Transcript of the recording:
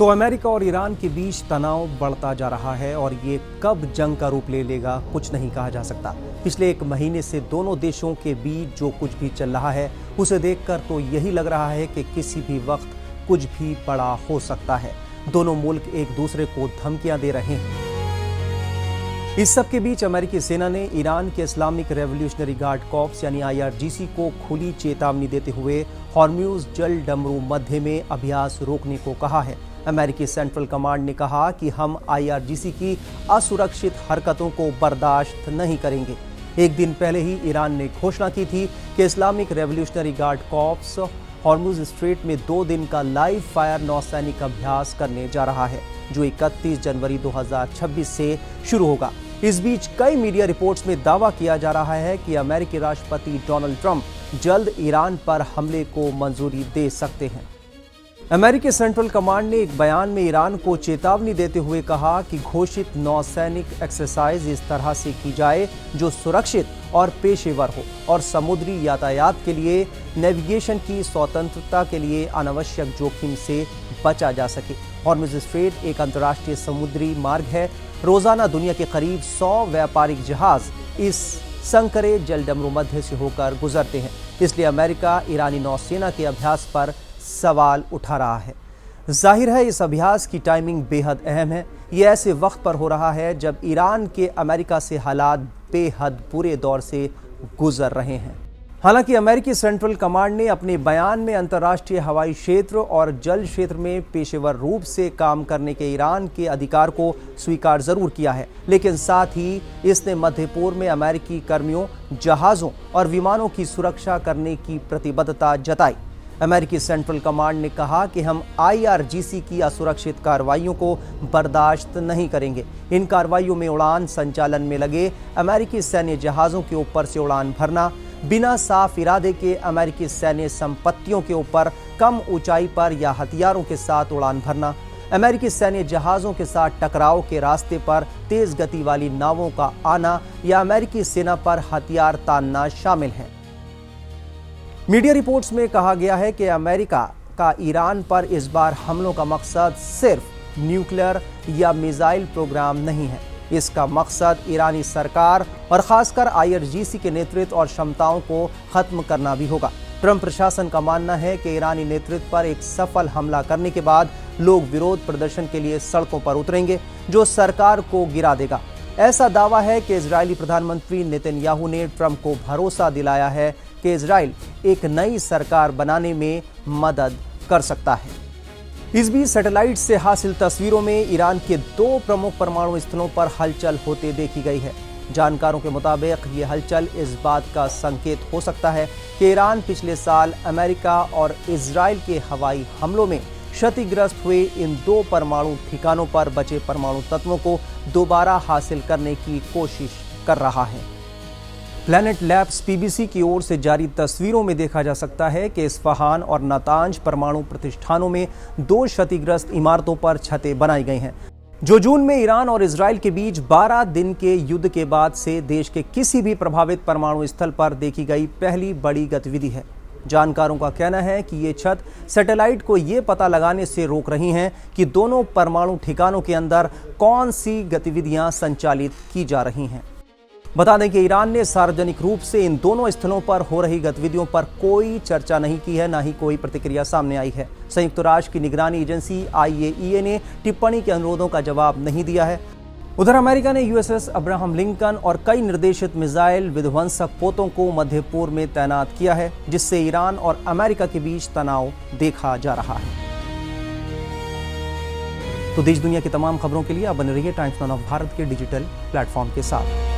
तो अमेरिका और ईरान के बीच तनाव बढ़ता जा रहा है और ये कब जंग का रूप ले लेगा कुछ नहीं कहा जा सकता। पिछले एक महीने से दोनों देशों के बीच जो कुछ भी चल रहा है उसे देखकर तो यही लग रहा है कि किसी भी वक्त कुछ भी बड़ा हो सकता है। दोनों मुल्क एक दूसरे को धमकियां दे रहे हैं। इस सब के बीच अमेरिकी सेना ने ईरान के इस्लामिक रेवोल्यूशनरी गार्ड कॉर्प्स यानी IRGC को खुली चेतावनी देते हुए हॉर्म्यूज जल डमरू मध्य में अभ्यास रोकने को कहा है। अमेरिकी सेंट्रल कमांड ने कहा कि हम IRGC की असुरक्षित हरकतों को बर्दाश्त नहीं करेंगे। एक दिन पहले ही ईरान ने घोषणा की थी कि Islamic revolutionary guard corps Hormuz strait में 2 दिन का लाइव फायर नौसैनिक अभ्यास करने जा रहा है, जो 31 जनवरी 2026 से शुरू होगा। इस बीच कई मीडिया रिपोर्ट्स में दावा किया जा रहा है कि अमेरिकी राष्ट्रपति डोनाल्ड ट्रंप जल्द ईरान पर हमले को मंजूरी दे सकते हैं। अमेरिकी सेंट्रल कमांड ने एक बयान में ईरान को चेतावनी देते हुए कहा कि घोषित नौसैनिक एक्सरसाइज इस तरह से की जाए जो सुरक्षित और पेशेवर हो और समुद्री यातायात के लिए नेविगेशन की स्वतंत्रता के लिए अनावश्यक जोखिम से बचा जा सके। हॉर्मुज स्ट्रेट एक अंतर्राष्ट्रीय समुद्री मार्ग है। रोजाना दुनिया के करीब 100 व्यापारिक जहाज इस संकरे जलडमरू मध्य से होकर गुजरते हैं। इसलिए अमेरिका ईरानी नौसेना के अभ्यास पर सवाल उठा रहा है। जाहिर है इस अभ्यास की टाइमिंग बेहद अहम है। ये ऐसे वक्त पर हो रहा है जब ईरान के अमेरिका से हालात बेहद बुरे दौर से गुजर रहे हैं। हालांकि अमेरिकी सेंट्रल कमांड ने अपने बयान में अंतर्राष्ट्रीय हवाई क्षेत्र और जल क्षेत्र में पेशेवर रूप से काम करने के ईरान के अधिकार को स्वीकार जरूर किया है, लेकिन साथ ही इसने मध्य पूर्व में अमेरिकी कर्मियों, जहाज़ों और विमानों की सुरक्षा करने की प्रतिबद्धता जताई। अमेरिकी सेंट्रल कमांड ने कहा कि हम IRGC की असुरक्षित कार्रवाइयों को बर्दाश्त नहीं करेंगे। इन कार्रवाइयों में उड़ान संचालन में लगे अमेरिकी सैन्य जहाज़ों के ऊपर से उड़ान भरना, बिना साफ इरादे के अमेरिकी सैन्य संपत्तियों के ऊपर कम ऊंचाई पर या हथियारों के साथ उड़ान भरना, अमेरिकी सैन्य जहाज़ों के साथ टकराव के रास्ते पर तेज गति वाली नावों का आना या अमेरिकी सेना पर हथियार तानना शामिल है। मीडिया रिपोर्ट्स में कहा गया है कि अमेरिका का ईरान पर इस बार हमलों का मकसद सिर्फ न्यूक्लियर या मिसाइल प्रोग्राम नहीं है। इसका मकसद ईरानी सरकार और खासकर IRGC के नेतृत्व और क्षमताओं को खत्म करना भी होगा। ट्रंप प्रशासन का मानना है कि ईरानी नेतृत्व पर एक सफल हमला करने के बाद लोग विरोध प्रदर्शन के लिए सड़कों पर उतरेंगे, जो सरकार को गिरा देगा। ऐसा दावा है कि इजरायली प्रधानमंत्री नेतन्याहू ने ट्रंप को भरोसा दिलाया है कि इजराइल एक नई सरकार बनाने में मदद कर सकता है। इस बीच सैटेलाइट से हासिल तस्वीरों में ईरान के 2 प्रमुख परमाणु स्थलों पर हलचल होते देखी गई है। जानकारों के मुताबिक ये हलचल इस बात का संकेत हो सकता है कि ईरान पिछले साल अमेरिका और इजराइल के हवाई हमलों में क्षतिग्रस्त हुए इन 2 परमाणु ठिकानों पर बचे परमाणु तत्वों को दोबारा हासिल करने की कोशिश कर रहा है। प्लैनेट लैब्स PBC की ओर से जारी तस्वीरों में देखा जा सकता है कि इस्फहान और नातांज परमाणु प्रतिष्ठानों में 2 क्षतिग्रस्त इमारतों पर छतें बनाई गई हैं, जो जून में ईरान और इजराइल के बीच 12 दिन के युद्ध के बाद से देश के किसी भी प्रभावित परमाणु स्थल पर देखी गई पहली बड़ी गतिविधि है। जानकारों का कहना है कि ये छत सैटेलाइट को ये पता लगाने से रोक रही हैं कि दोनों परमाणु ठिकानों के अंदर कौन सी गतिविधियां संचालित की जा रही हैं। बता दें कि ईरान ने सार्वजनिक रूप से इन दोनों स्थलों पर हो रही गतिविधियों पर कोई चर्चा नहीं की है, ना ही कोई प्रतिक्रिया सामने आई है। संयुक्त राष्ट्र की निगरानी एजेंसी IAEA ने टिप्पणी के अनुरोधों का जवाब नहीं दिया है। उधर अमेरिका ने USS अब्राहम लिंकन और कई निर्देशित मिसाइल विध्वंसक पोतों को मध्य पूर्व में तैनात किया है, जिससे ईरान और अमेरिका के बीच तनाव देखा जा रहा है। तो देश दुनिया की तमाम खबरों के लिए आप बने रहिए टाइम्स नाउ ऑफ भारत के डिजिटल प्लेटफॉर्म के साथ।